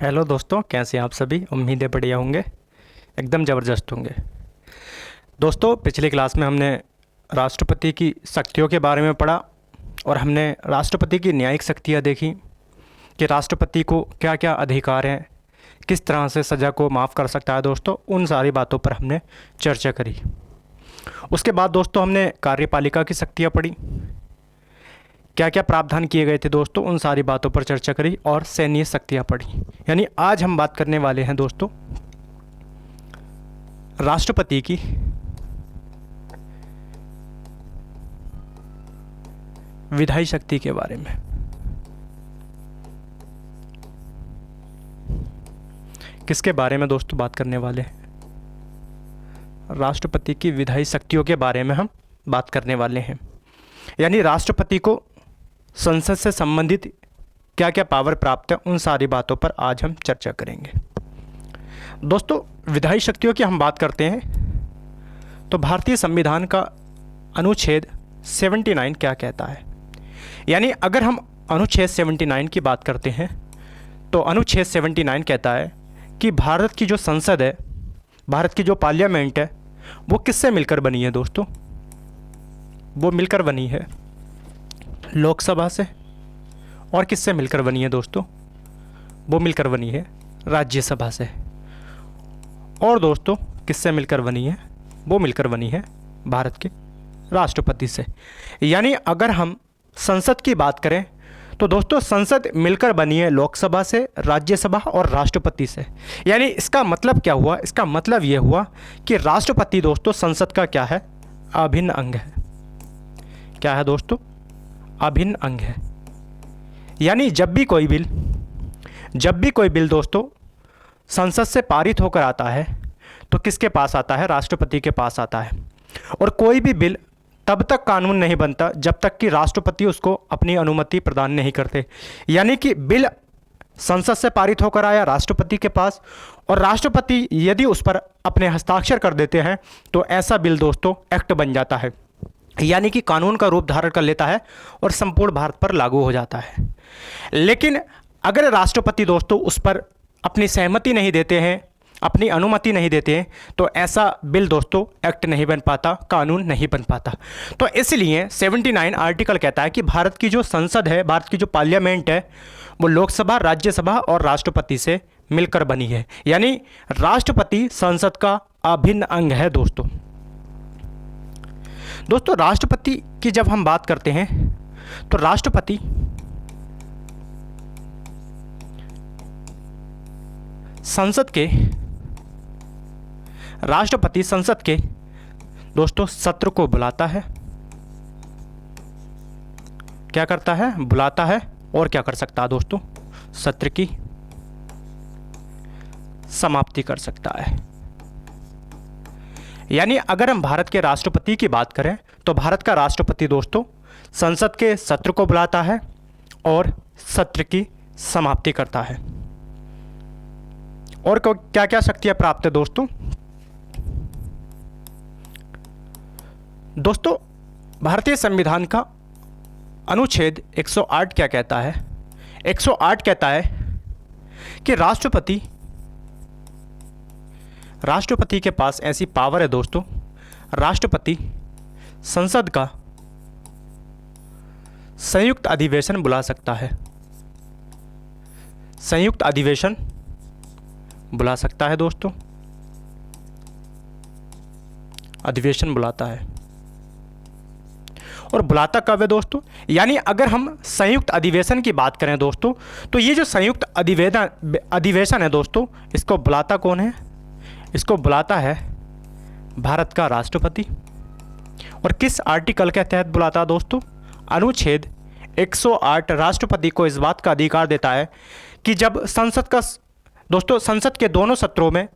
Hello दोस्तों, कैसे हैं आप सभी। उम्मीद है बढ़िया होंगे, एकदम ज़बरदस्त होंगे। दोस्तों, पिछली क्लास में हमने राष्ट्रपति की शक्तियों के बारे में पढ़ा और हमने राष्ट्रपति की न्यायिक शक्तियाँ देखी कि राष्ट्रपति को क्या क्या अधिकार हैं, किस तरह से सज़ा को माफ़ कर सकता है। दोस्तों, उन सारी बातों पर हमने चर्चा करी। उसके बाद दोस्तों हमने कार्यपालिका की शक्तियाँ पढ़ी, क्या क्या प्रावधान किए गए थे दोस्तों, उन सारी बातों पर चर्चा करी और सैन्य शक्तियाँ पढ़ी। यानी आज हम बात करने वाले हैं दोस्तों राष्ट्रपति की विधायी शक्ति के बारे में। किसके बारे में दोस्तों बात करने वाले हैं? राष्ट्रपति की विधायी शक्तियों के बारे में हम बात करने वाले हैं। यानी राष्ट्रपति को संसद से संबंधित क्या क्या पावर प्राप्त है, उन सारी बातों पर आज हम चर्चा करेंगे। दोस्तों, विधायी शक्तियों की हम बात करते हैं तो भारतीय संविधान का अनुच्छेद 79 क्या कहता है। यानी अगर हम अनुच्छेद 79 की बात करते हैं तो अनुच्छेद 79 कहता है कि भारत की जो संसद है, भारत की जो पार्लियामेंट है, वो किससे मिलकर बनी है दोस्तों? वो मिलकर बनी है लोकसभा से। और किससे मिलकर बनी है दोस्तों? वो मिलकर बनी है राज्यसभा से। और दोस्तों किससे मिलकर बनी है? वो मिलकर बनी है भारत के राष्ट्रपति से। यानी अगर हम संसद की बात करें तो दोस्तों संसद मिलकर बनी है लोकसभा से, राज्यसभा और राष्ट्रपति से। यानी इसका मतलब क्या हुआ? इसका मतलब ये हुआ कि राष्ट्रपति दोस्तों संसद का क्या है? अभिन्न अंग है। क्या है दोस्तों? अभिन्न अंग है। यानी जब भी कोई बिल दोस्तों संसद से पारित होकर आता है तो किसके पास आता है? राष्ट्रपति के पास आता है। और कोई भी बिल तब तक कानून नहीं बनता जब तक कि राष्ट्रपति उसको अपनी अनुमति प्रदान नहीं करते। यानी कि बिल संसद से पारित होकर आया राष्ट्रपति के पास, और राष्ट्रपति यदि उस पर अपने हस्ताक्षर कर देते हैं तो ऐसा बिल दोस्तों एक्ट बन जाता है। यानी कि कानून का रूप धारण कर लेता है और संपूर्ण भारत पर लागू हो जाता है। लेकिन अगर राष्ट्रपति दोस्तों उस पर अपनी सहमति नहीं देते हैं, अपनी अनुमति नहीं देते हैं, तो ऐसा बिल दोस्तों एक्ट नहीं बन पाता, कानून नहीं बन पाता। तो इसलिए 79 आर्टिकल कहता है कि भारत की जो संसद है, भारत की जो पार्लियामेंट है, वो लोकसभा, राज्यसभा और राष्ट्रपति से मिलकर बनी है। यानी राष्ट्रपति संसद का अभिन्न अंग है दोस्तों। राष्ट्रपति की जब हम बात करते हैं तो राष्ट्रपति संसद के दोस्तों सत्र को बुलाता है। क्या करता है? बुलाता है। और क्या कर सकता है दोस्तों? सत्र की समाप्ति कर सकता है। यानी अगर हम भारत के राष्ट्रपति की बात करें तो भारत का राष्ट्रपति दोस्तों संसद के सत्र को बुलाता है और सत्र की समाप्ति करता है। और क्या क्या शक्तियां प्राप्त है दोस्तों? भारतीय संविधान का अनुच्छेद 108 क्या कहता है? 108 कहता है कि राष्ट्रपति के पास ऐसी पावर है दोस्तों, राष्ट्रपति संसद का संयुक्त अधिवेशन बुला सकता है। संयुक्त अधिवेशन बुला सकता है दोस्तों, अधिवेशन बुलाता है। और बुलाता कब है दोस्तों? यानी अगर हम संयुक्त अधिवेशन की बात करें दोस्तों, तो ये जो संयुक्त अधिवेशन है दोस्तों, इसको बुलाता कौन है? इसको बुलाता है भारत का राष्ट्रपति। और किस आर्टिकल के तहत बुलाता है दोस्तों? अनुच्छेद 108 राष्ट्रपति को इस बात का अधिकार देता है कि जब संसद के दोनों सत्रों में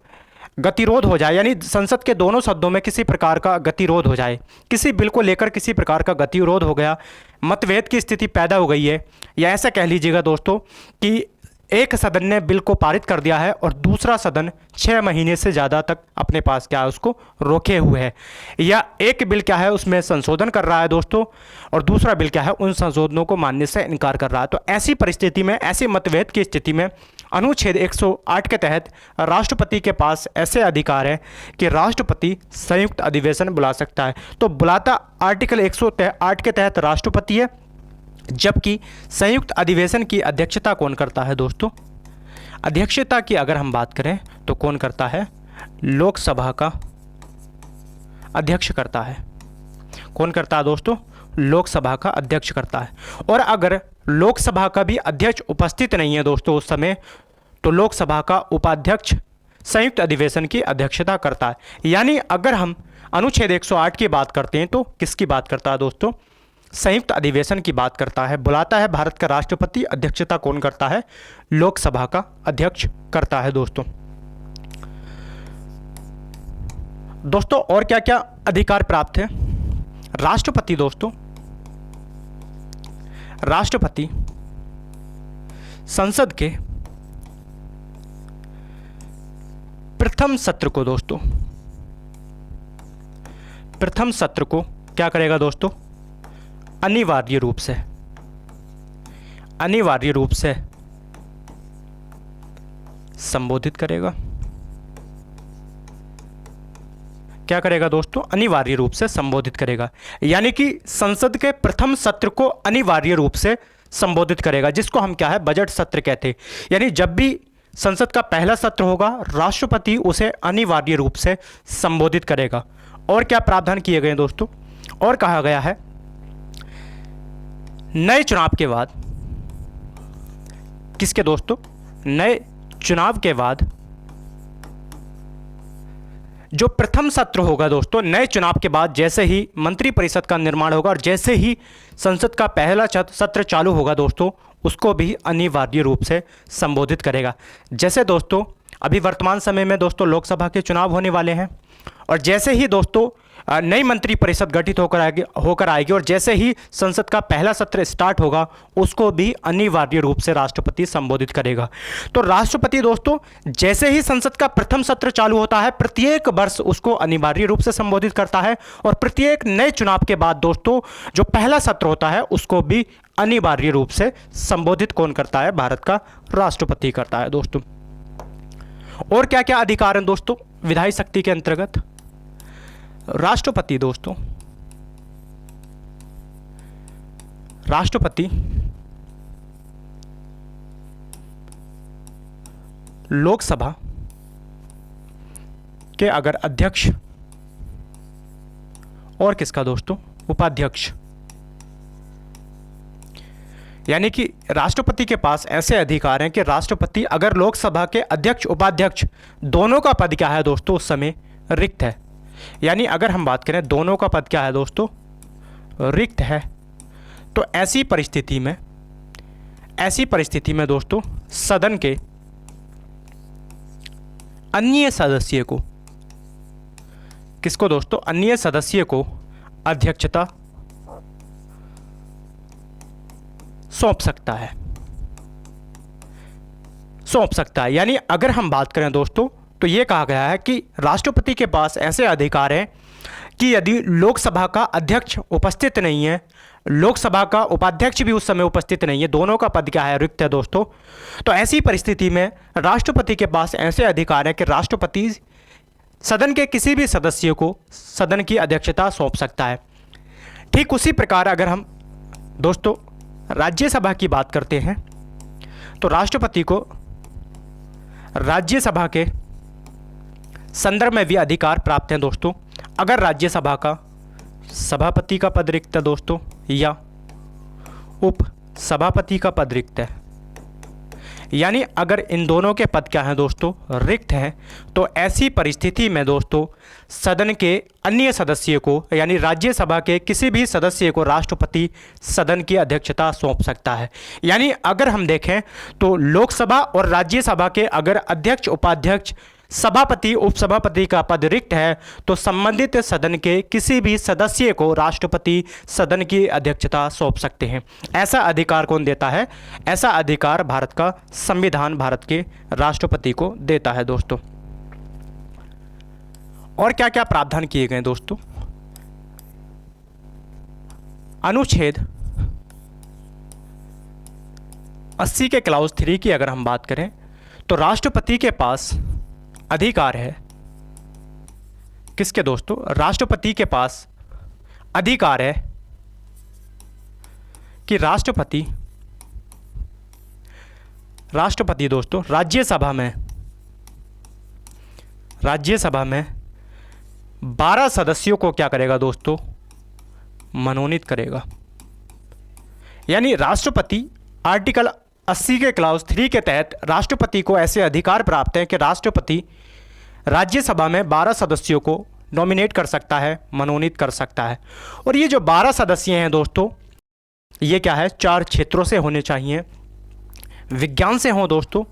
गतिरोध हो जाए, यानी संसद के दोनों सदनों में किसी प्रकार का गतिरोध हो जाए, किसी बिल को लेकर किसी प्रकार का गतिरोध हो गया, मतभेद की स्थिति पैदा हो गई है, या ऐसा कह लीजिएगा दोस्तों कि एक सदन ने बिल को पारित कर दिया है और दूसरा सदन 6 महीने से ज़्यादा तक अपने पास क्या है उसको रोके हुए है, या एक बिल क्या है उसमें संशोधन कर रहा है दोस्तों और दूसरा बिल क्या है उन संशोधनों को मानने से इनकार कर रहा है। तो ऐसी परिस्थिति में, ऐसे मतभेद की स्थिति में अनुच्छेद 108 के तहत राष्ट्रपति के पास ऐसे अधिकार है कि राष्ट्रपति संयुक्त अधिवेशन बुला सकता है। तो बुलाता आर्टिकल 108 के तहत राष्ट्रपति है, जबकि संयुक्त अधिवेशन की अध्यक्षता कौन करता है दोस्तों? अध्यक्षता की अगर हम बात करें तो कौन करता है? लोकसभा का अध्यक्ष करता है। कौन करता है दोस्तों? लोकसभा का अध्यक्ष करता है। और अगर लोकसभा का भी अध्यक्ष उपस्थित नहीं है दोस्तों उस समय, तो लोकसभा का उपाध्यक्ष संयुक्त अधिवेशन की अध्यक्षता करता है। यानी अगर हम अनुच्छेद 108 की बात करते हैं तो किसकी बात करता है दोस्तों? संयुक्त अधिवेशन की बात करता है। बुलाता है भारत का राष्ट्रपति, अध्यक्षता कौन करता है? लोकसभा का अध्यक्ष करता है दोस्तों। दोस्तों और क्या क्या अधिकार प्राप्त है? राष्ट्रपति दोस्तों, राष्ट्रपति संसद के प्रथम सत्र को दोस्तों, प्रथम सत्र को क्या करेगा दोस्तों? अनिवार्य रूप से, अनिवार्य रूप से संबोधित करेगा। क्या करेगा दोस्तों? अनिवार्य रूप से संबोधित करेगा। यानी कि संसद के प्रथम सत्र को अनिवार्य रूप से संबोधित करेगा, जिसको हम क्या है? बजट सत्र कहते हैं। यानी जब भी संसद का पहला सत्र होगा, राष्ट्रपति उसे अनिवार्य रूप से संबोधित करेगा। और क्या प्रावधान किए गए दोस्तों? और कहा गया है नए चुनाव के बाद, किसके दोस्तों? नए चुनाव के बाद जो प्रथम सत्र होगा दोस्तों, नए चुनाव के बाद जैसे ही मंत्रिपरिषद का निर्माण होगा और जैसे ही संसद का पहला सत्र चालू होगा दोस्तों, उसको भी अनिवार्य रूप से संबोधित करेगा। जैसे दोस्तों अभी वर्तमान समय में दोस्तों लोकसभा के चुनाव होने वाले हैं, और जैसे ही दोस्तों नई मंत्रिपरिषद गठित होकर आएगी और जैसे ही संसद का पहला सत्र स्टार्ट होगा, उसको भी अनिवार्य रूप से राष्ट्रपति संबोधित करेगा। तो राष्ट्रपति दोस्तों जैसे ही संसद का प्रथम सत्र चालू होता है, प्रत्येक वर्ष उसको अनिवार्य रूप से संबोधित करता है, और प्रत्येक नए चुनाव के बाद दोस्तों जो पहला सत्र होता है उसको भी अनिवार्य रूप से संबोधित कौन करता है? भारत का राष्ट्रपति करता है दोस्तों। और क्या क्या अधिकार हैं दोस्तों विधायी शक्ति के अंतर्गत? राष्ट्रपति दोस्तों, राष्ट्रपति लोकसभा के अगर अध्यक्ष और किसका दोस्तों? उपाध्यक्ष। यानी कि राष्ट्रपति के पास ऐसे अधिकार हैं कि राष्ट्रपति अगर लोकसभा के अध्यक्ष उपाध्यक्ष दोनों का पद क्या है दोस्तों उस समय रिक्त है, यानी अगर हम बात करें दोनों का पद क्या है दोस्तों? रिक्त है, तो ऐसी परिस्थिति में दोस्तों सदन के अन्य सदस्य को, किसको दोस्तों? अन्य सदस्य को अध्यक्षता सौंप सकता है। यानी अगर हम बात करें दोस्तों तो ये कहा गया है कि राष्ट्रपति के पास ऐसे अधिकार हैं कि यदि लोकसभा का अध्यक्ष उपस्थित नहीं है, लोकसभा का उपाध्यक्ष भी उस समय उपस्थित नहीं है, दोनों का पद क्या है? रिक्त है दोस्तों, तो ऐसी परिस्थिति में राष्ट्रपति के पास ऐसे अधिकार है कि राष्ट्रपति सदन के किसी भी सदस्य को सदन की अध्यक्षता सौंप सकता है। ठीक उसी प्रकार अगर हम दोस्तों राज्यसभा की बात करते हैं तो राष्ट्रपति को राज्यसभा के संदर्भ में भी अधिकार प्राप्त हैं दोस्तों। अगर राज्यसभा का सभापति का पद रिक्त है दोस्तों या उप सभापति का पद रिक्त है, यानी अगर इन दोनों के पद क्या हैं दोस्तों? रिक्त हैं, तो ऐसी परिस्थिति में दोस्तों सदन के अन्य सदस्य को यानी राज्यसभा के किसी भी सदस्य को राष्ट्रपति सदन की अध्यक्षता सौंप सकता है। यानी अगर हम देखें तो लोकसभा और राज्यसभा के अगर अध्यक्ष उपाध्यक्ष सभापति उपसभापति का पद रिक्त है तो संबंधित सदन के किसी भी सदस्य को राष्ट्रपति सदन की अध्यक्षता सौंप सकते हैं। ऐसा अधिकार कौन देता है? ऐसा अधिकार भारत का संविधान भारत के राष्ट्रपति को देता है दोस्तों। और क्या क्या प्रावधान किए गए दोस्तों? अनुच्छेद 80 के क्लाउज 3 की अगर हम बात करें तो राष्ट्रपति के पास अधिकार है, किसके दोस्तों? राष्ट्रपति के पास अधिकार है कि राष्ट्रपति दोस्तों राज्यसभा में 12 सदस्यों को क्या करेगा दोस्तों? मनोनीत करेगा। यानी राष्ट्रपति आर्टिकल 80 के क्लाउज 3 के तहत राष्ट्रपति को ऐसे अधिकार प्राप्त है कि राष्ट्रपति राज्यसभा में 12 सदस्यों को नॉमिनेट कर सकता है, मनोनीत कर सकता है। और ये जो 12 सदस्य हैं दोस्तों, ये क्या है? 4 क्षेत्रों से होने चाहिए। विज्ञान से हों दोस्तों,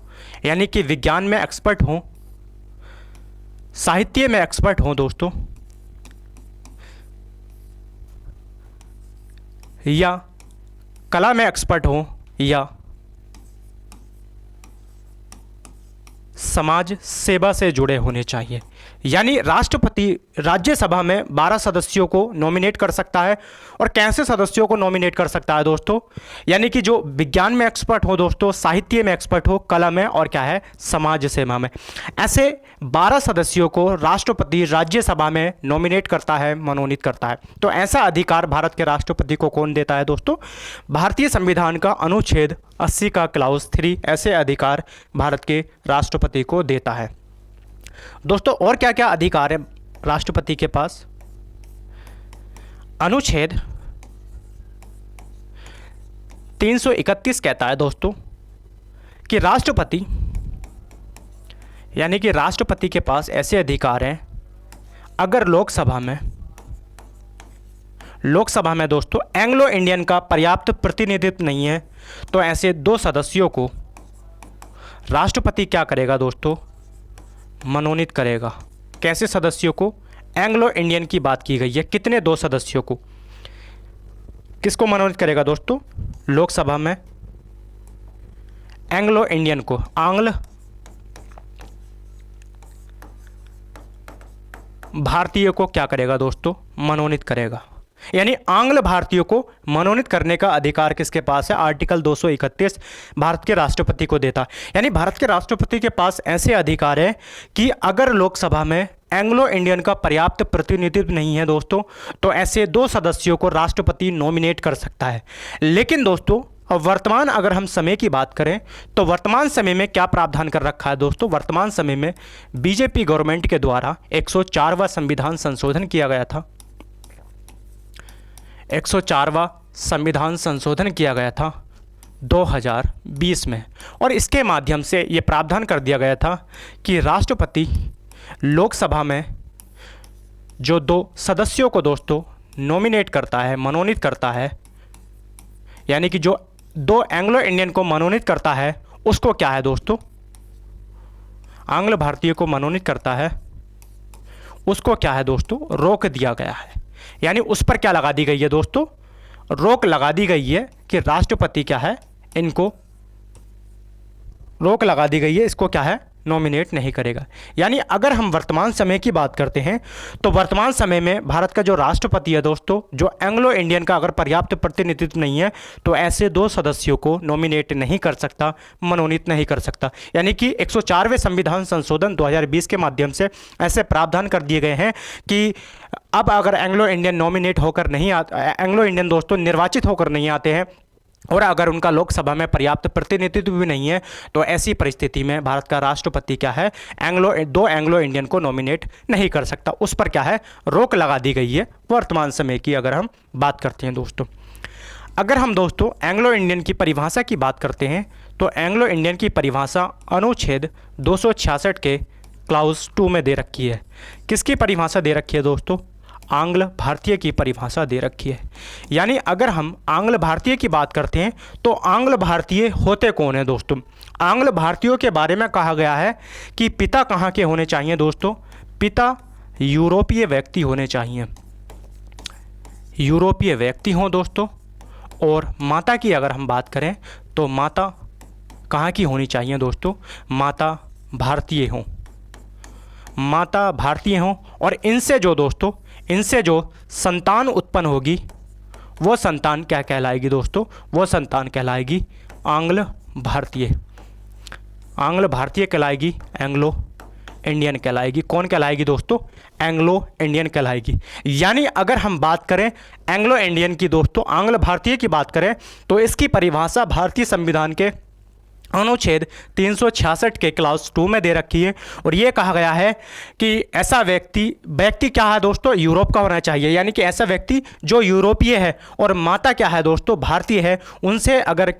यानी कि विज्ञान में एक्सपर्ट हों, साहित्य में एक्सपर्ट हों दोस्तों, या कला में एक्सपर्ट हों, या समाज सेवा से जुड़े होने चाहिए। यानी राष्ट्रपति राज्यसभा में 12 सदस्यों को नॉमिनेट कर सकता है। और कैसे सदस्यों को नॉमिनेट कर सकता है दोस्तों? यानी कि जो विज्ञान में एक्सपर्ट हो दोस्तों, साहित्य में एक्सपर्ट हो, कला में, और क्या है, समाज सेवा में। ऐसे 12 सदस्यों को राष्ट्रपति राज्यसभा में नॉमिनेट करता है, मनोनीत करता है। तो ऐसा अधिकार भारत के राष्ट्रपति को कौन देता है दोस्तों? भारतीय संविधान का अनुच्छेद 80 का क्लाउज 3 ऐसे अधिकार भारत के राष्ट्रपति को देता है। दोस्तों और क्या क्या अधिकार है राष्ट्रपति के पास? अनुच्छेद 331 कहता है दोस्तों कि राष्ट्रपति, यानी कि राष्ट्रपति के पास ऐसे अधिकार हैं, अगर लोकसभा में दोस्तों एंग्लो इंडियन का पर्याप्त प्रतिनिधित्व नहीं है, तो ऐसे 2 सदस्यों को राष्ट्रपति क्या करेगा दोस्तों? मनोनीत करेगा। कैसे सदस्यों को? एंग्लो इंडियन की बात की गई है। कितने? 2 सदस्यों को। किसको मनोनीत करेगा दोस्तों? लोकसभा में एंग्लो इंडियन को, आंग्ल भारतीय को क्या करेगा दोस्तों? मनोनीत करेगा। यानी आंग्ल भारतीयों को मनोनीत करने का अधिकार किसके पास है? आर्टिकल 231 भारत के राष्ट्रपति को देता। यानी भारत के राष्ट्रपति के पास ऐसे अधिकार है कि अगर लोकसभा में एंग्लो इंडियन का पर्याप्त प्रतिनिधित्व नहीं है दोस्तों, तो ऐसे 2 सदस्यों को राष्ट्रपति नॉमिनेट कर सकता है। लेकिन दोस्तों वर्तमान अगर हम समय की बात करें तो वर्तमान समय में क्या प्रावधान कर रखा है दोस्तों? वर्तमान समय में बीजेपी गवर्नमेंट के द्वारा 104वां संविधान संशोधन किया गया था। 104वां संविधान संशोधन किया गया था 2020 में, और इसके माध्यम से ये प्रावधान कर दिया गया था कि राष्ट्रपति लोकसभा में जो 2 सदस्यों को दोस्तों नॉमिनेट करता है, मनोनीत करता है, यानी कि जो 2 एंग्लो इंडियन को मनोनीत करता है, उसको क्या है दोस्तों? आंग्ल भारतीय को मनोनीत करता है, उसको क्या है दोस्तों? रोक दिया गया है। यानी उस पर क्या लगा दी गई है दोस्तों? रोक लगा दी गई है कि राष्ट्रपति क्या है, इनको रोक लगा दी गई है, इसको क्या है, नॉमिनेट नहीं करेगा। यानी अगर हम वर्तमान समय की बात करते हैं तो वर्तमान समय में भारत का जो राष्ट्रपति है दोस्तों, जो एंग्लो इंडियन का अगर पर्याप्त प्रतिनिधित्व नहीं है, तो ऐसे 2 सदस्यों को नॉमिनेट नहीं कर सकता, मनोनीत नहीं कर सकता। यानी कि 104वें संविधान संशोधन 2020 के माध्यम से ऐसे प्रावधान कर दिए गए हैं कि अब अगर एंग्लो इंडियन नॉमिनेट होकर नहीं एंग्लो इंडियन दोस्तों निर्वाचित होकर नहीं आते हैं, और अगर उनका लोकसभा में पर्याप्त प्रतिनिधित्व भी नहीं है, तो ऐसी परिस्थिति में भारत का राष्ट्रपति क्या है, 2 एंग्लो इंडियन को नॉमिनेट नहीं कर सकता। उस पर क्या है, रोक लगा दी गई है वर्तमान समय की अगर हम बात करते हैं दोस्तों। अगर हम दोस्तों एंग्लो इंडियन की परिभाषा की बात करते हैं तो एंग्लो इंडियन की परिभाषा अनुच्छेद 266 के क्लाउज 2 में दे रखी है। किसकी परिभाषा दे रखी है दोस्तों? आंग्ल भारतीय की परिभाषा दे रखी है। यानी अगर हम आंग्ल भारतीय की बात करते हैं तो आंग्ल भारतीय होते कौन है दोस्तों? आंग्ल भारतीयों के बारे में कहा गया है कि पिता कहाँ के होने चाहिए दोस्तों? पिता यूरोपीय व्यक्ति होने चाहिए, यूरोपीय व्यक्ति हों दोस्तों। और माता की अगर हम बात करें तो माता कहाँ की होनी चाहिए दोस्तों? माता भारतीय हों, माता भारतीय हों। और इनसे जो दोस्तों, इनसे जो संतान उत्पन्न होगी वो संतान क्या कहलाएगी दोस्तों? वो संतान कहलाएगी आंग्ल भारतीय। आंग्ल भारतीय कहलाएगी, एंग्लो इंडियन कहलाएगी। कौन कहलाएगी दोस्तों? एंग्लो इंडियन कहलाएगी। यानी अगर हम बात करें एंग्लो इंडियन की दोस्तों, आंग्ल भारतीय की बात करें तो इसकी परिभाषा भारतीय संविधान के अनुच्छेद 366 के क्लास 2 में दे रखी है। और ये कहा गया है कि ऐसा व्यक्ति क्या है दोस्तों? यूरोप का होना चाहिए। यानी कि ऐसा व्यक्ति जो यूरोपीय है और माता क्या है दोस्तों? भारतीय है, उनसे अगर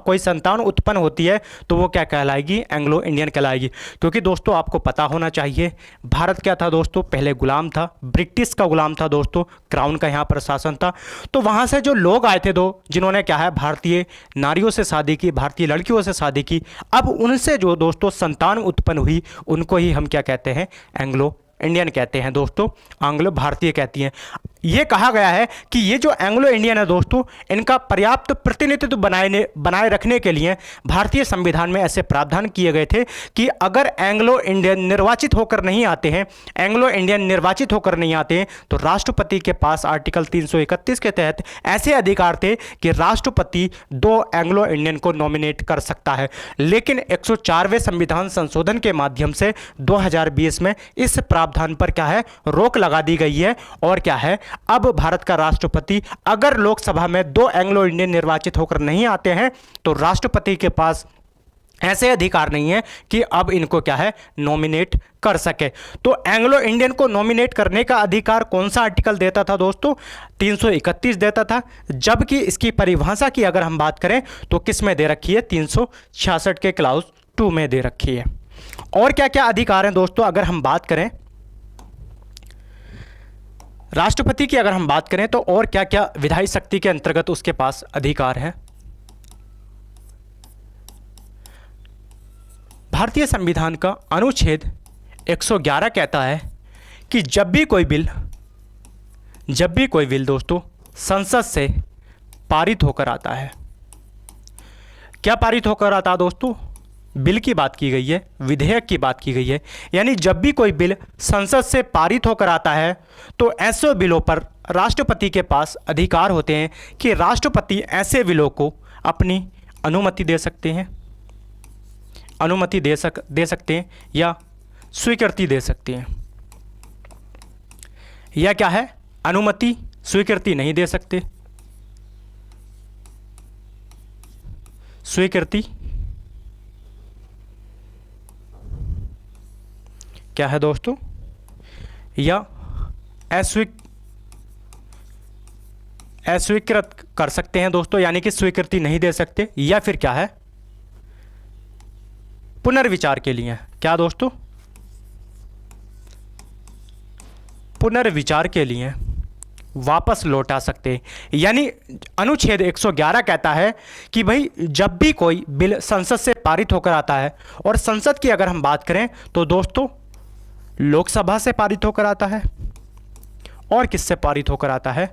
कोई संतान उत्पन्न होती है तो वो क्या कहलाएगी? एंग्लो इंडियन कहलाएगी। क्योंकि दोस्तों आपको पता होना चाहिए भारत क्या था दोस्तों? पहले गुलाम था, ब्रिटिश का गुलाम था दोस्तों, क्राउन का यहाँ पर शासन था। तो वहाँ से जो लोग आए थे जिन्होंने क्या है भारतीय नारियों से शादी की, भारतीय लड़कियों से शादी की, अब उनसे जो दोस्तों संतान उत्पन्न हुई उनको ही हम क्या कहते हैं? एंग्लो इंडियन कहते हैं दोस्तों, आंग्लो भारतीय कहती हैं। ये कहा गया है कि ये जो एंग्लो इंडियन है दोस्तों, इनका पर्याप्त प्रतिनिधित्व बनाए रखने के लिए भारतीय संविधान में ऐसे प्रावधान किए गए थे कि अगर एंग्लो इंडियन निर्वाचित होकर नहीं आते हैं तो राष्ट्रपति के पास आर्टिकल 331 के तहत ऐसे अधिकार थे कि राष्ट्रपति 2 एंग्लो इंडियन को नॉमिनेट कर सकता है। लेकिन 104वें संविधान संशोधन के माध्यम से 2020 में इस प्रावधान पर क्या है? रोक लगा दी गई है। और क्या है? अब भारत का राष्ट्रपति अगर लोकसभा में 2 एंग्लो इंडियन निर्वाचित होकर नहीं आते हैं तो राष्ट्रपति के पास ऐसे अधिकार नहीं है कि अब इनको क्या है? नॉमिनेट कर सके। तो एंग्लो इंडियन को नॉमिनेट करने का अधिकार कौन सा आर्टिकल देता था दोस्तों? 331 देता था। जबकि इसकी परिभाषा की अगर हम बात करें तो किस में दे रखी है? 366 के क्लास 2 में दे रखी है। और क्या क्या अधिकार हैं दोस्तों? अगर हम बात करें राष्ट्रपति की, अगर हम बात करें तो और क्या क्या विधायी शक्ति के अंतर्गत उसके पास अधिकार है? भारतीय संविधान का अनुच्छेद 111 कहता है कि जब भी कोई बिल दोस्तों संसद से पारित होकर आता है, क्या पारित होकर आता है दोस्तों? बिल की बात की गई है, विधेयक की बात की गई है। यानी जब भी कोई बिल संसद से पारित होकर आता है तो ऐसे बिलों पर राष्ट्रपति के पास अधिकार होते हैं कि राष्ट्रपति ऐसे बिलों को अपनी अनुमति दे सकते हैं, दे सकते हैं या स्वीकृति दे सकते हैं। या क्या है? अनुमति, स्वीकृति नहीं दे सकते। स्वीकृति क्या है दोस्तों? या अस्वीकृत कर सकते हैं दोस्तों, यानी कि स्वीकृति नहीं दे सकते। या फिर क्या है? पुनर्विचार के लिए। क्या दोस्तों? पुनर्विचार के लिए वापस लौटा सकते हैं। यानी अनुच्छेद 111 कहता है कि भाई जब भी कोई बिल संसद से पारित होकर आता है, और संसद की अगर हम बात करें तो दोस्तों लोकसभा से पारित होकर आता है, और किससे पारित होकर आता है?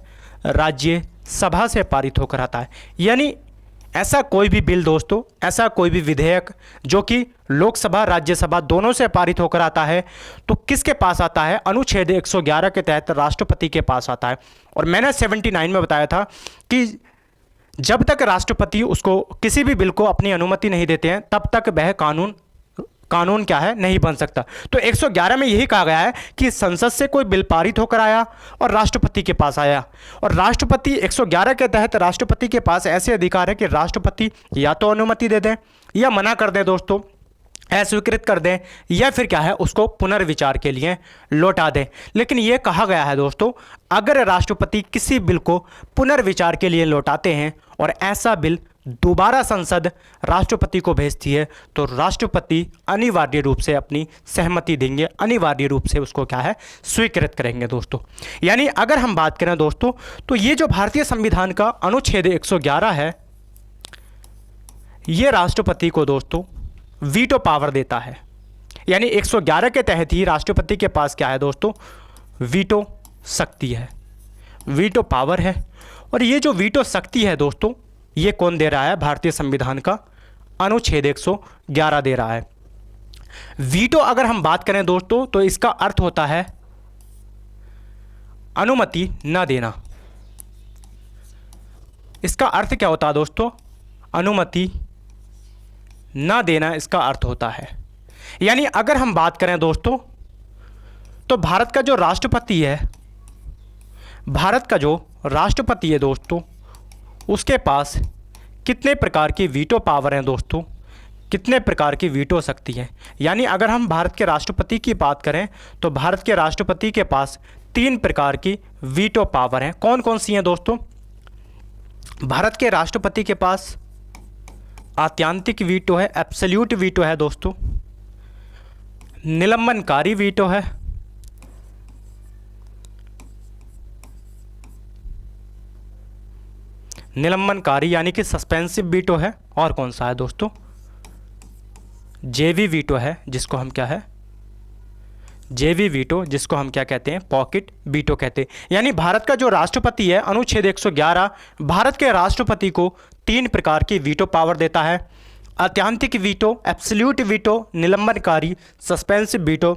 राज्यसभा से पारित होकर आता है। यानी ऐसा कोई भी बिल दोस्तों, ऐसा कोई भी विधेयक जो कि लोकसभा राज्यसभा दोनों से पारित होकर आता है तो किसके पास आता है? अनुच्छेद 111 के तहत राष्ट्रपति के पास आता है। और मैंने 79 में बताया था कि जब तक राष्ट्रपति उसको किसी भी बिल को अपनी अनुमति नहीं देते हैं तब तक वह कानून क्या है? नहीं बन सकता। तो 111 में यही कहा गया है कि संसद से कोई बिल पारित होकर आया और राष्ट्रपति के पास आया, और राष्ट्रपति 111 के तहत राष्ट्रपति के पास ऐसे अधिकार है कि राष्ट्रपति या तो अनुमति दे दें या मना कर दें दोस्तों, अस्वीकृत कर दें, या फिर क्या है? उसको पुनर्विचार के लिए लौटा दें। लेकिन यह कहा गया है दोस्तों, अगर राष्ट्रपति किसी बिल को पुनर्विचार के लिए लौटाते हैं और ऐसा बिल दोबारा संसद राष्ट्रपति को भेजती है तो राष्ट्रपति अनिवार्य रूप से अपनी सहमति देंगे, अनिवार्य रूप से उसको क्या है? स्वीकृत करेंगे दोस्तों। यानी अगर हम बात करें दोस्तों तो ये जो भारतीय संविधान का अनुच्छेद 111 है, ये राष्ट्रपति को दोस्तों वीटो पावर देता है। यानी 111 के तहत ही राष्ट्रपति के पास क्या है दोस्तों? वीटो शक्ति है, वीटो पावर है। और ये जो वीटो शक्ति है दोस्तों, ये कौन दे रहा है? भारतीय संविधान का अनुच्छेद 111 दे रहा है। वीटो अगर हम बात करें दोस्तों तो इसका अर्थ होता है अनुमति न देना। इसका अर्थ क्या होता है दोस्तों? अनुमति ना देना इसका अर्थ होता है। यानी अगर हम बात करें दोस्तों, तो भारत का जो राष्ट्रपति है, भारत का जो राष्ट्रपति है दोस्तों, उसके पास कितने प्रकार की वीटो पावर हैं दोस्तों, कितने प्रकार की वीटो शक्ति है। यानी अगर हम भारत के राष्ट्रपति की बात करें तो भारत के राष्ट्रपति के पास 3 प्रकार की वीटो पावर हैं। कौन कौन सी हैं दोस्तों? भारत के राष्ट्रपति के पास आत्यांतिक वीटो है, एब्सोल्यूट वीटो है दोस्तों, निलंबनकारी वीटो है, निलंबनकारी यानी कि सस्पेंसिव वीटो है, और कौन सा है दोस्तों? जेवी वीटो है, जिसको हम क्या है, जेवी वीटो, जिसको हम क्या कहते हैं, पॉकेट वीटो कहते हैं। यानी भारत का जो राष्ट्रपति है, अनुच्छेद 111 भारत के राष्ट्रपति को 3 प्रकार की वीटो पावर देता है। आत्यांतिक वीटो, एब्सोल्यूट वीटो, निलंबनकारी सस्पेंसिव वीटो,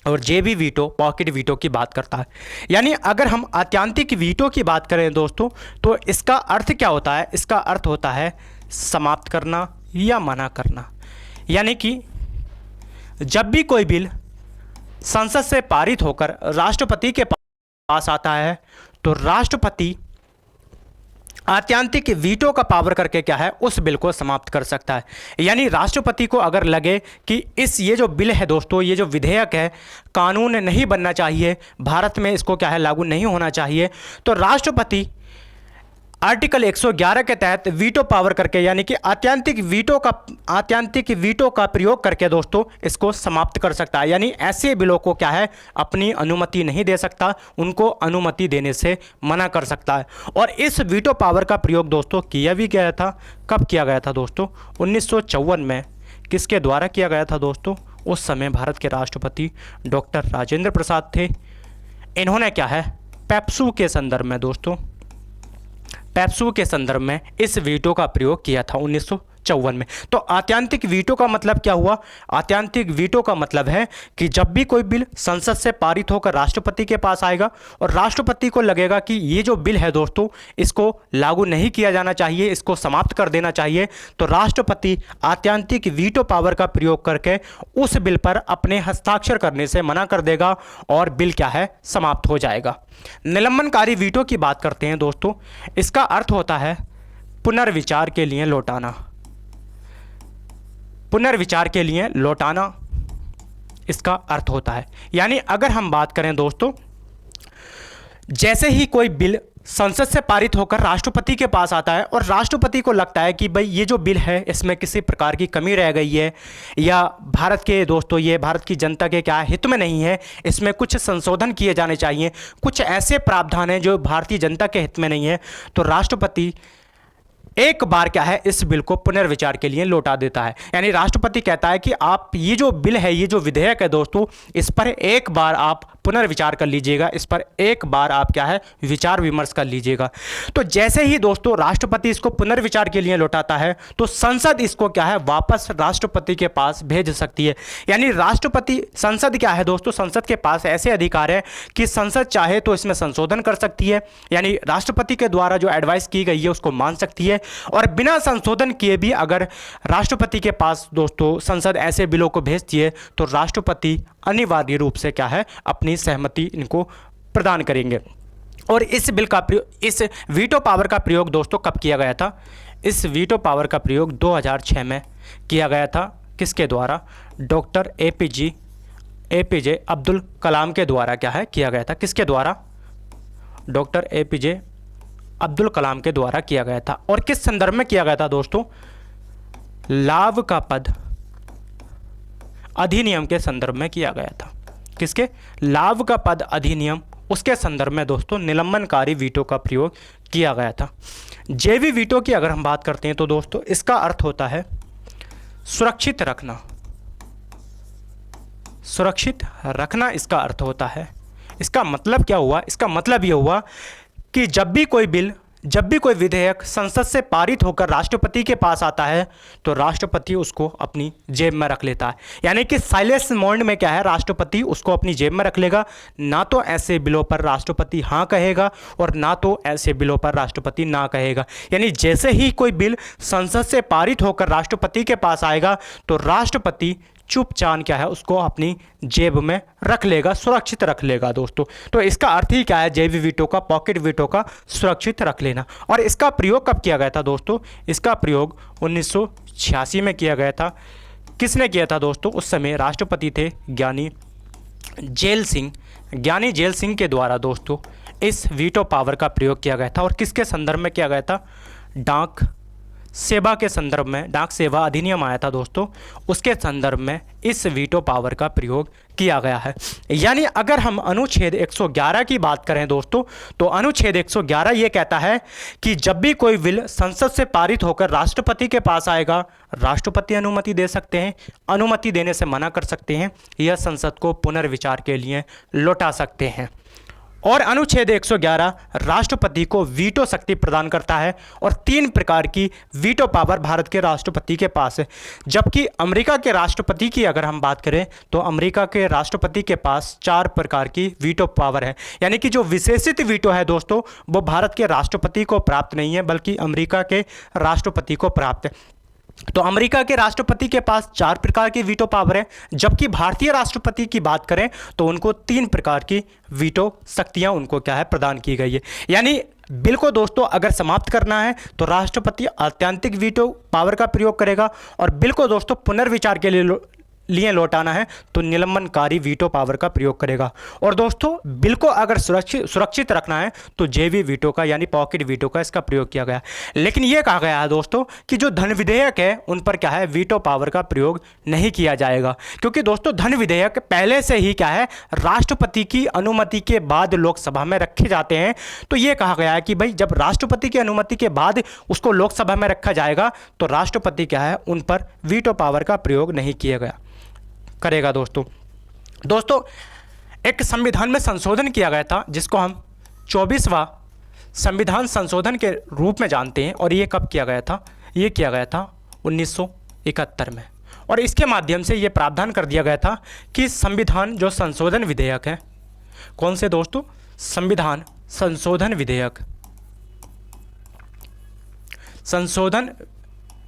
और जेवी वीटो, पॉकेट वीटो की बात करता है। यानी अगर हम आत्यांतिक वीटो की बात करें दोस्तों, तो इसका अर्थ क्या होता है? इसका अर्थ होता है समाप्त करना या मना करना। यानी कि जब भी कोई बिल संसद से पारित होकर राष्ट्रपति के पास आता है, तो राष्ट्रपति आत्यांतिक वीटो का पावर करके क्या है, उस बिल को समाप्त कर सकता है। यानी राष्ट्रपति को अगर लगे कि ये जो बिल है दोस्तों, ये जो विधेयक है, कानून नहीं बनना चाहिए, भारत में इसको क्या है, लागू नहीं होना चाहिए, तो राष्ट्रपति आर्टिकल 111 के तहत वीटो पावर करके, यानी कि आत्यांतिक वीटो का प्रयोग करके दोस्तों इसको समाप्त कर सकता है। यानी ऐसे बिलों को क्या है, अपनी अनुमति नहीं दे सकता, उनको अनुमति देने से मना कर सकता है। और इस वीटो पावर का प्रयोग दोस्तों किया भी गया था। कब किया गया था दोस्तों? 1954 में। किसके द्वारा किया गया था दोस्तों? उस समय भारत के राष्ट्रपति डॉक्टर राजेंद्र प्रसाद थे। इन्होंने क्या है, पेप्सू के संदर्भ में दोस्तों, पेप्सू के संदर्भ में इस वीटो का प्रयोग किया था 1954 में। तो आत्यांतिक वीटो का मतलब क्या हुआ? आत्यांतिक वीटो का मतलब है कि जब भी कोई बिल संसद से पारित होकर राष्ट्रपति के पास आएगा और राष्ट्रपति को लगेगा कि ये जो बिल है दोस्तों, इसको लागू नहीं किया जाना चाहिए, इसको समाप्त कर देना चाहिए, तो राष्ट्रपति आत्यांतिक वीटो पावर का प्रयोग करके उस बिल पर अपने हस्ताक्षर करने से मना कर देगा और बिल क्या है, समाप्त हो जाएगा। निलंबनकारी वीटो की बात करते हैं दोस्तों। इसका अर्थ होता है पुनर्विचार के लिए लौटाना। पुनर्विचार के लिए लौटाना इसका अर्थ होता है। यानी अगर हम बात करें दोस्तों, जैसे ही कोई बिल संसद से पारित होकर राष्ट्रपति के पास आता है और राष्ट्रपति को लगता है कि भाई ये जो बिल है इसमें किसी प्रकार की कमी रह गई है, या भारत के दोस्तों ये भारत की जनता के क्या हित में नहीं है, इसमें कुछ संशोधन किए जाने चाहिए, कुछ ऐसे प्रावधान हैं जो भारतीय जनता के हित में नहीं है, तो राष्ट्रपति एक बार क्या है, इस बिल को पुनर्विचार के लिए लौटा देता है। यानी राष्ट्रपति कहता है कि आप ये जो बिल है, ये जो विधेयक है दोस्तों, इस पर एक बार आप पुनर्विचार कर लीजिएगा, इस पर एक बार आप क्या है, विचार विमर्श कर लीजिएगा। तो जैसे ही दोस्तों राष्ट्रपति इसको पुनर्विचार के लिए लौटाता है, तो संसद इसको क्या है, वापस राष्ट्रपति के पास भेज सकती है। यानी राष्ट्रपति, संसद क्या है दोस्तों, संसद के पास ऐसे अधिकार है कि संसद चाहे तो इसमें संशोधन कर सकती है, यानी राष्ट्रपति के द्वारा जो एडवाइस की गई है उसको मान सकती है, और बिना संशोधन किए भी अगर राष्ट्रपति के पास दोस्तों संसद ऐसे बिलों को भेजती है, तो राष्ट्रपति अनिवार्य रूप से क्या है, अपनी सहमति इनको प्रदान करेंगे। और इस बिल का प्रयोग, इस वीटो पावर का प्रयोग दोस्तों कब किया गया था? इस वीटो पावर का प्रयोग 2006 में किया गया था। किसके द्वारा? डॉक्टर एपीजे अब्दुल कलाम के द्वारा क्या है, किया गया था। किसके द्वारा? डॉक्टर एपीजे अब्दुल कलाम के द्वारा किया गया था। और किस संदर्भ में किया गया था दोस्तों? लाभ का पद अधिनियम के संदर्भ में किया गया था। किसके? लाभ का पद अधिनियम, उसके संदर्भ में दोस्तों निलंबनकारी वीटो का प्रयोग किया गया था। जेवी वीटो की अगर हम बात करते हैं तो दोस्तों इसका अर्थ होता है सुरक्षित रखना। सुरक्षित रखना इसका अर्थ होता है। इसका मतलब क्या हुआ? इसका मतलब यह हुआ कि जब भी कोई बिल जब भी कोई विधेयक संसद से पारित होकर राष्ट्रपति के पास आता है तो राष्ट्रपति उसको अपनी जेब में रख लेता है। यानी कि साइलेंस मोड में क्या है, राष्ट्रपति उसको अपनी जेब में रख लेगा। ना तो ऐसे बिलों पर राष्ट्रपति हाँ कहेगा और ना तो ऐसे बिलों पर राष्ट्रपति ना कहेगा। यानी जैसे ही कोई बिल संसद से पारित होकर राष्ट्रपति के पास आएगा तो राष्ट्रपति चुपचाप क्या है, उसको अपनी जेब में रख लेगा, सुरक्षित रख लेगा दोस्तों। तो इसका अर्थ ही क्या है, जेबी वीटो का, पॉकेट वीटो का सुरक्षित रख लेना। और इसका प्रयोग कब किया गया था दोस्तों? इसका प्रयोग 1986 में किया गया था। किसने किया था दोस्तों? उस समय राष्ट्रपति थे ज्ञानी जेल सिंह। ज्ञानी जेल सिंह के द्वारा दोस्तों इस वीटो पावर का प्रयोग किया गया था। और किसके संदर्भ में किया गया था? डाक सेवा के संदर्भ में। डाक सेवा अधिनियम आया था दोस्तों, उसके संदर्भ में इस वीटो पावर का प्रयोग किया गया है। यानी अगर हम अनुच्छेद 111 की बात करें दोस्तों, तो अनुच्छेद 111 ये कहता है कि जब भी कोई बिल संसद से पारित होकर राष्ट्रपति के पास आएगा, राष्ट्रपति अनुमति दे सकते हैं, अनुमति देने से मना कर सकते हैं, यह संसद को पुनर्विचार के लिए लौटा सकते हैं। और अनुच्छेद 111 राष्ट्रपति को वीटो शक्ति प्रदान करता है। और 3 प्रकार की वीटो पावर भारत के राष्ट्रपति के पास है। जबकि अमेरिका के राष्ट्रपति की अगर हम बात करें तो अमेरिका के राष्ट्रपति के पास 4 प्रकार की वीटो पावर है। यानी कि जो विशेषित वीटो है दोस्तों, वो भारत के राष्ट्रपति को प्राप्त नहीं है, बल्कि अमेरिका के राष्ट्रपति को प्राप्त है। तो अमेरिका के राष्ट्रपति के पास 4 प्रकार की वीटो पावर है, जबकि भारतीय राष्ट्रपति की बात करें तो उनको 3 प्रकार की वीटो शक्तियां उनको क्या है, प्रदान की गई है। यानी बिल को दोस्तों अगर समाप्त करना है तो राष्ट्रपति आत्यंतिक वीटो पावर का प्रयोग करेगा, और बिल को दोस्तों पुनर्विचार के लिए लौटाना है तो निलंबनकारी वीटो पावर का प्रयोग करेगा। और दोस्तों बिल को अगर सुरक्षित रखना है तो जेबी वीटो का यानी पॉकेट वीटो का इसका प्रयोग किया गया। लेकिन यह कहा गया है दोस्तों कि जो धन विधेयक है उन पर क्या है, वीटो पावर का प्रयोग नहीं किया जाएगा, क्योंकि दोस्तों धन विधेयक पहले से ही क्या है, राष्ट्रपति की अनुमति के बाद लोकसभा में रखे जाते हैं। तो यह कहा गया है कि भाई जब राष्ट्रपति की अनुमति के बाद उसको लोकसभा में रखा जाएगा तो राष्ट्रपति क्या है, उन पर वीटो पावर का प्रयोग नहीं किया करेगा दोस्तों एक संविधान में संशोधन किया गया था जिसको हम 24वां संविधान संशोधन के रूप में जानते हैं। और ये कब किया गया था? ये किया गया था 1971 में। और इसके माध्यम से ये प्रावधान कर दिया गया था कि संविधान जो संशोधन विधेयक है, कौन से दोस्तों? संविधान संशोधन विधेयक, संशोधन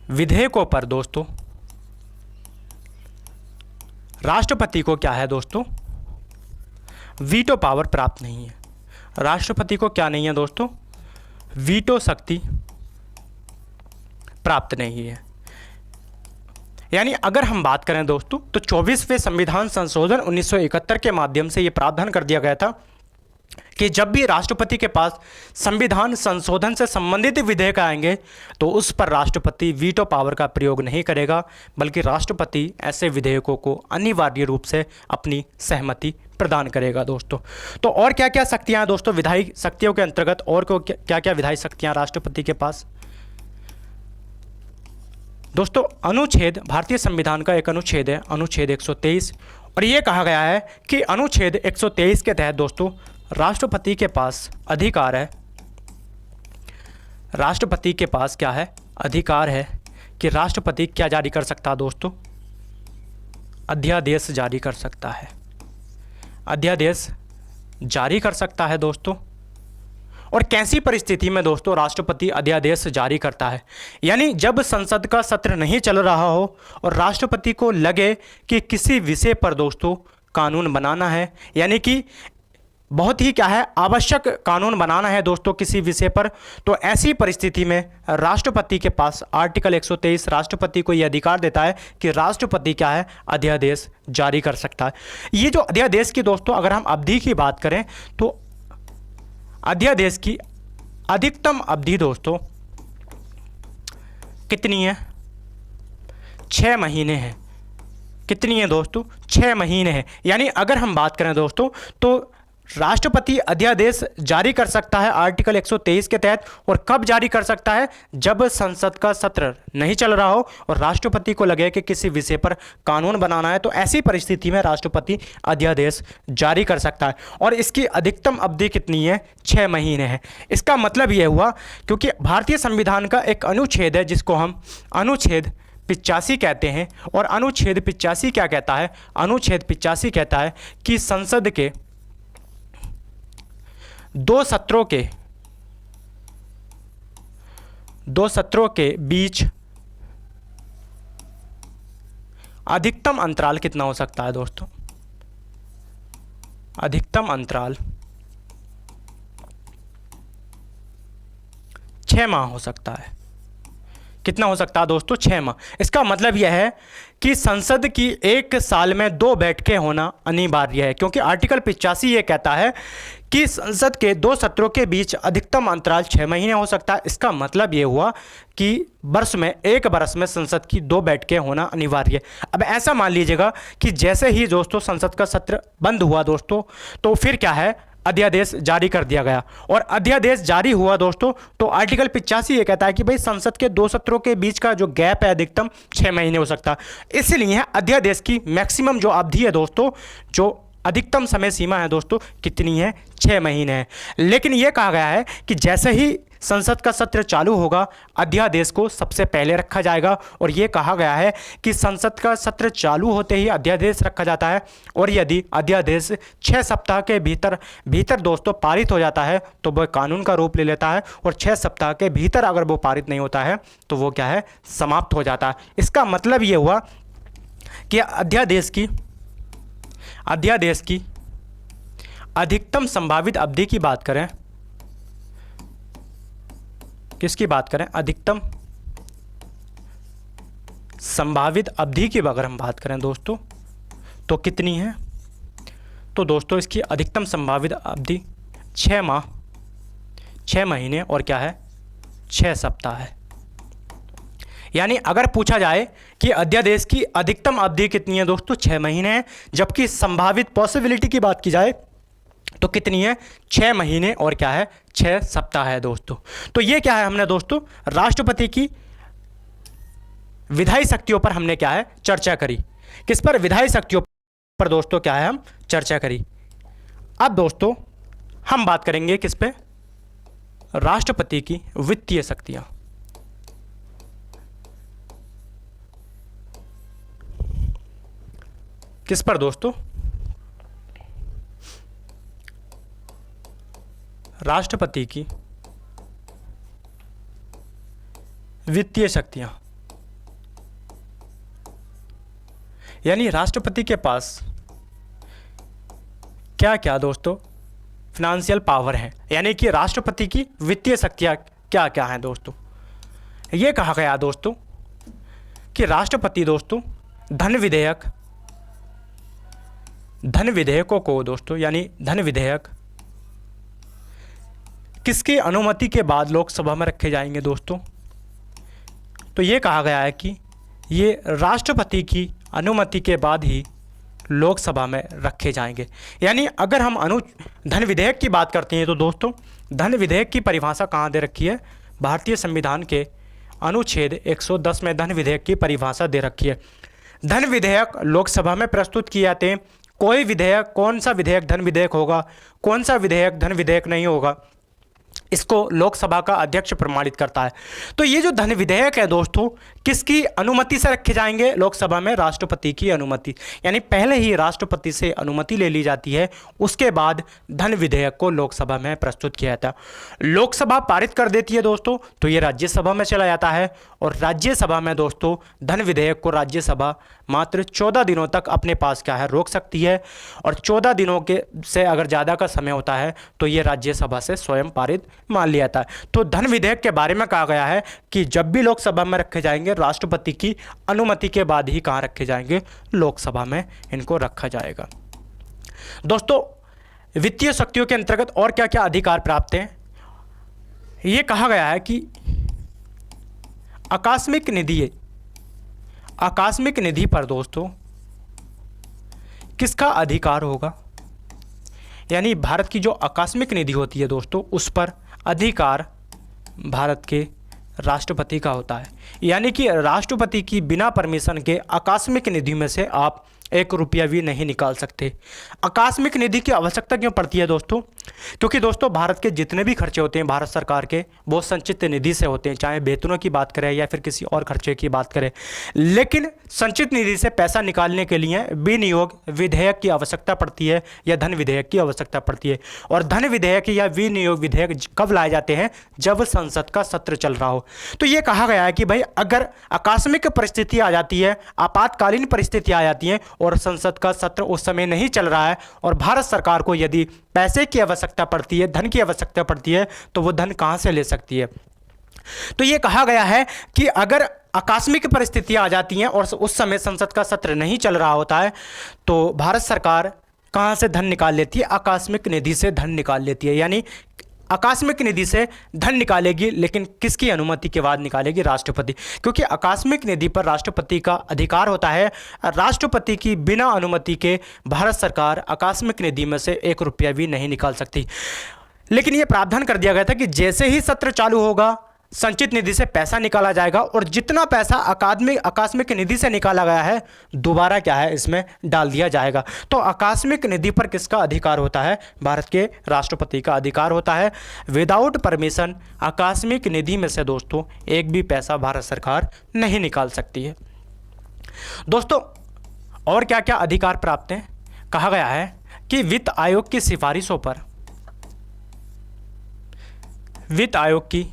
विधेयकों पर दोस्तों राष्ट्रपति को क्या है दोस्तों, वीटो पावर प्राप्त नहीं है। राष्ट्रपति को क्या नहीं है दोस्तों, वीटो शक्ति प्राप्त नहीं है। यानी अगर हम बात करें दोस्तों तो 24वें संविधान संशोधन 1971 के माध्यम से यह प्रावधान कर दिया गया था कि जब भी राष्ट्रपति के पास संविधान संशोधन से संबंधित विधेयक आएंगे तो उस पर राष्ट्रपति वीटो पावर का प्रयोग नहीं करेगा, बल्कि राष्ट्रपति ऐसे विधेयकों को अनिवार्य रूप से अपनी सहमति प्रदान करेगा दोस्तों। तो और क्या क्या शक्तियां हैं दोस्तों विधायी शक्तियों के अंतर्गत, और क्या क्या विधायी शक्तियां राष्ट्रपति के पास? दोस्तों अनुच्छेद, भारतीय संविधान का एक अनुच्छेद है, अनुच्छेद 123, और ये कहा गया है कि अनुच्छेद 123 के तहत दोस्तों राष्ट्रपति के पास अधिकार है, राष्ट्रपति के पास क्या है, अधिकार है कि राष्ट्रपति क्या जारी कर सकता है दोस्तों? अध्यादेश जारी कर सकता है, अध्यादेश जारी कर सकता है दोस्तों। और कैसी परिस्थिति में दोस्तों राष्ट्रपति अध्यादेश जारी करता है? यानी जब संसद का सत्र नहीं चल रहा हो और राष्ट्रपति को लगे कि किसी विषय पर दोस्तों कानून बनाना है, यानी कि बहुत ही क्या है, आवश्यक कानून बनाना है दोस्तों किसी विषय पर, तो ऐसी परिस्थिति में राष्ट्रपति के पास आर्टिकल 123 राष्ट्रपति को यह अधिकार देता है कि राष्ट्रपति क्या है, अध्यादेश जारी कर सकता है। ये जो अध्यादेश की दोस्तों अगर हम अवधि की बात करें तो अध्यादेश की अधिकतम अवधि दोस्तों कितनी है? 6 महीने है। कितनी है दोस्तों? 6 महीने है। यानी अगर हम बात करें दोस्तों तो राष्ट्रपति अध्यादेश जारी कर सकता है आर्टिकल 123 के तहत, और कब जारी कर सकता है? जब संसद का सत्र नहीं चल रहा हो और राष्ट्रपति को लगे कि किसी विषय पर कानून बनाना है, तो ऐसी परिस्थिति में राष्ट्रपति अध्यादेश जारी कर सकता है। और इसकी अधिकतम अवधि कितनी है? 6 महीने है। इसका मतलब यह हुआ, क्योंकि भारतीय संविधान का एक अनुच्छेद है जिसको हम अनुच्छेद 85 कहते हैं, और अनुच्छेद 85 क्या कहता है? अनुच्छेद 85 कहता है कि संसद के दो सत्रों के बीच अधिकतम अंतराल कितना हो सकता है दोस्तों? अधिकतम अंतराल 6 माह हो सकता है। कितना हो सकता है दोस्तों? 6 माह। इसका मतलब यह है कि संसद की एक साल में 2 बैठकें होना अनिवार्य है, क्योंकि आर्टिकल 85 ये कहता है कि संसद के 2 सत्रों के बीच अधिकतम अंतराल 6 महीने हो सकता है। इसका मतलब ये हुआ कि एक वर्ष में संसद की 2 बैठकें होना अनिवार्य है। अब ऐसा मान लीजिएगा कि जैसे ही दोस्तों संसद का सत्र बंद हुआ दोस्तों, तो फिर क्या है? अध्यादेश जारी कर दिया गया, और अध्यादेश जारी हुआ दोस्तों, तो आर्टिकल 85 ये कहता है कि भाई संसद के 2 सत्रों के बीच का जो गैप है अधिकतम 6 महीने हो सकता है। इसलिए अध्यादेश की मैक्सिमम जो अवधि है दोस्तों, जो अधिकतम समय सीमा है दोस्तों, कितनी है? 6 महीने है। लेकिन यह कहा गया है कि जैसे ही संसद का सत्र चालू होगा, अध्यादेश को सबसे पहले रखा जाएगा, और यह कहा गया है कि संसद का सत्र चालू होते ही अध्यादेश रखा जाता है, और यदि अध्यादेश 6 सप्ताह के भीतर दोस्तों पारित हो जाता है तो वह कानून का रूप ले लेता है, और 6 सप्ताह के भीतर अगर वो पारित नहीं होता है तो वो क्या है? समाप्त हो जाता है। इसका मतलब ये हुआ कि अध्यादेश की अधिकतम संभावित अवधि की बात करें, किसकी बात करें? अधिकतम संभावित अवधि की अगर हम बात करें दोस्तों, तो कितनी है? तो दोस्तों इसकी अधिकतम संभावित अवधि 6 महीने और क्या है? 6 सप्ताह है। यानी अगर पूछा जाए कि अध्यादेश की अधिकतम अवधि कितनी है दोस्तों? 6 महीने है, जबकि संभावित पॉसिबिलिटी की बात की जाए तो कितनी है? 6 महीने और क्या है? 6 सप्ताह है दोस्तों। तो ये क्या है? हमने दोस्तों राष्ट्रपति की विधायी शक्तियों पर हमने क्या है? चर्चा करी। किस पर? विधायी शक्तियों पर दोस्तों क्या है? हम चर्चा करी। अब दोस्तों हम बात करेंगे किस पे? राष्ट्रपति की वित्तीय शक्तियां। किस पर दोस्तों? राष्ट्रपति की वित्तीय शक्तियां। यानी राष्ट्रपति के पास क्या क्या दोस्तों फिनेंशियल पावर है, यानी कि राष्ट्रपति की वित्तीय शक्तियां क्या क्या हैं दोस्तों? ये कहा गया दोस्तों कि राष्ट्रपति दोस्तों धन विधेयकों को दोस्तों, यानी धन विधेयक किसकी अनुमति के बाद लोकसभा में रखे जाएंगे दोस्तों? तो ये कहा गया है कि ये राष्ट्रपति की अनुमति के बाद ही लोकसभा में रखे जाएंगे। यानी अगर हम धन विधेयक की बात करते हैं तो दोस्तों धन विधेयक की परिभाषा कहाँ दे रखी है? भारतीय संविधान के अनुच्छेद 110 में धन विधेयक की परिभाषा दे रखी है। धन विधेयक लोकसभा में प्रस्तुत किए जाते हैं। कौन सा विधेयक धन विधेयक होगा, कौन सा विधेयक धन विधेयक नहीं होगा, इसको लोकसभा का अध्यक्ष प्रमाणित करता है। तो ये जो धन विधेयक है दोस्तों किसकी अनुमति से रखे जाएंगे लोकसभा में? राष्ट्रपति की अनुमति। यानी पहले ही राष्ट्रपति से अनुमति ले ली जाती है, उसके बाद धन विधेयक को लोकसभा में प्रस्तुत किया जाता है। लोकसभा पारित कर देती है दोस्तों तो ये राज्यसभा में चला जाता है, और राज्यसभा में दोस्तों धन विधेयक को राज्यसभा मात्र 14 दिनों तक अपने पास क्या है? रोक सकती है, और 14 दिनों के से अगर ज़्यादा का समय होता है तो ये राज्यसभा से स्वयं पारित मान लिया जाता है। तो धन विधेयक के बारे में कहा गया है कि जब भी लोकसभा में रखे जाएंगे राष्ट्रपति की अनुमति के बाद ही कहाँ रखे जाएंगे? लोकसभा में इनको रखा जाएगा। दोस्तों वित्तीय शक्तियों के अंतर्गत और क्या क्या अधिकार प्राप्त हैं? ये कहा गया है कि आकस्मिक निधि पर दोस्तों किसका अधिकार होगा? यानी भारत की जो आकस्मिक निधि होती है दोस्तों, उस पर अधिकार भारत के राष्ट्रपति का होता है। यानी कि राष्ट्रपति की बिना परमिशन के आकस्मिक निधि में से आप 1 रुपया भी नहीं निकाल सकते। आकस्मिक निधि की आवश्यकता क्यों पड़ती है दोस्तों? क्योंकि दोस्तों भारत के जितने भी खर्चे होते हैं भारत सरकार के, वो संचित निधि से होते हैं, चाहे वेतनों की बात करें या फिर किसी और खर्चे की बात करें। लेकिन संचित निधि से पैसा निकालने के लिए विनियोग विधेयक की आवश्यकता पड़ती है या धन विधेयक की आवश्यकता पड़ती है। और धन विधेयक या विनियोग विधेयक कब लाए जाते हैं? जब संसद का सत्र चल रहा हो। तो ये कहा गया है कि भाई अगर आकस्मिक परिस्थिति आ जाती है, आपातकालीन परिस्थिति आ जाती है और संसद का सत्र उस समय नहीं चल रहा है और भारत सरकार को यदि पैसे की आवश्यकता पड़ती है, धन की आवश्यकता पड़ती है, तो वो धन कहां से ले सकती है? तो ये कहा गया है कि अगर आकस्मिक परिस्थितियां आ जाती हैं और उस समय संसद का सत्र नहीं चल रहा होता है, तो भारत सरकार कहां से धन निकाल लेती है? आकस्मिक निधि से धन निकाल लेती है। यानी आकस्मिक निधि से धन निकालेगी, लेकिन किसकी अनुमति के बाद निकालेगी? राष्ट्रपति। क्योंकि आकस्मिक निधि पर राष्ट्रपति का अधिकार होता है। राष्ट्रपति की बिना अनुमति के भारत सरकार आकस्मिक निधि में से 1 रुपया भी नहीं निकाल सकती। लेकिन यह प्रावधान कर दिया गया था कि जैसे ही सत्र चालू होगा, संचित निधि से पैसा निकाला जाएगा और जितना पैसा आकस्मिक निधि से निकाला गया है दोबारा क्या है इसमें डाल दिया जाएगा। तो आकस्मिक निधि पर किसका अधिकार होता है? भारत के राष्ट्रपति का अधिकार होता है। विदाउट परमिशन आकस्मिक निधि में से दोस्तों 1 भी पैसा भारत सरकार नहीं निकाल सकती है। दोस्तों और क्या क्या अधिकार प्राप्त हैं? कहा गया है कि वित्त आयोग की सिफारिशों पर, वित्त आयोग की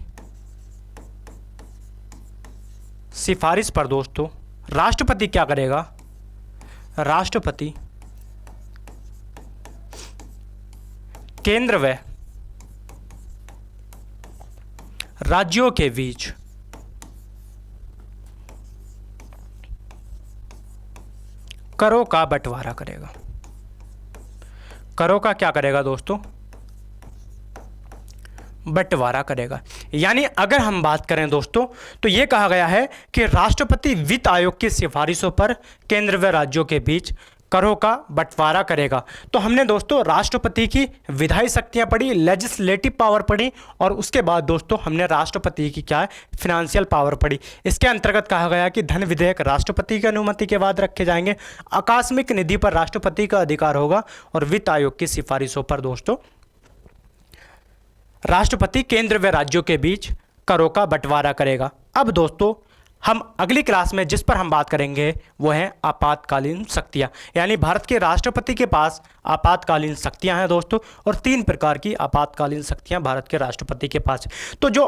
सिफारिश पर दोस्तों राष्ट्रपति क्या करेगा? राष्ट्रपति केंद्र व राज्यों के बीच करों का बंटवारा करेगा। करों का क्या करेगा दोस्तों? बंटवारा करेगा। यानी अगर हम बात करें दोस्तों, तो यह कहा गया है कि राष्ट्रपति वित्त आयोग की सिफारिशों पर केंद्र व राज्यों के बीच करों का बंटवारा करेगा। तो हमने दोस्तों राष्ट्रपति की विधायी शक्तियां पढ़ी, लेजिस्लेटिव पावर पढ़ी, और उसके बाद दोस्तों हमने राष्ट्रपति की क्या है, फिनेंशियल पावर पढ़ी। इसके अंतर्गत कहा गया कि धन विधेयक राष्ट्रपति की अनुमति के बाद रखे जाएंगे, आकस्मिक निधि पर राष्ट्रपति का अधिकार होगा, और वित्त आयोग की सिफारिशों पर दोस्तों राष्ट्रपति केंद्र व राज्यों के बीच करों का बंटवारा करेगा। अब दोस्तों हम अगली क्लास में जिस पर हम बात करेंगे वो है आपातकालीन शक्तियां। यानी भारत के राष्ट्रपति के पास आपातकालीन शक्तियां हैं दोस्तों, और 3 प्रकार की आपातकालीन शक्तियां भारत के राष्ट्रपति के पास। तो जो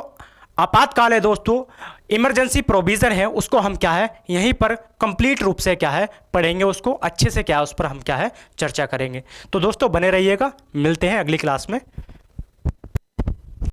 आपातकाल है दोस्तों, इमरजेंसी प्रोविज़न है, उसको हम क्या है यहीं पर कंप्लीट रूप से क्या है पढ़ेंगे, उसको अच्छे से क्या है उस पर हम क्या है चर्चा करेंगे। तो दोस्तों बने रहिएगा, मिलते हैं अगली क्लास में।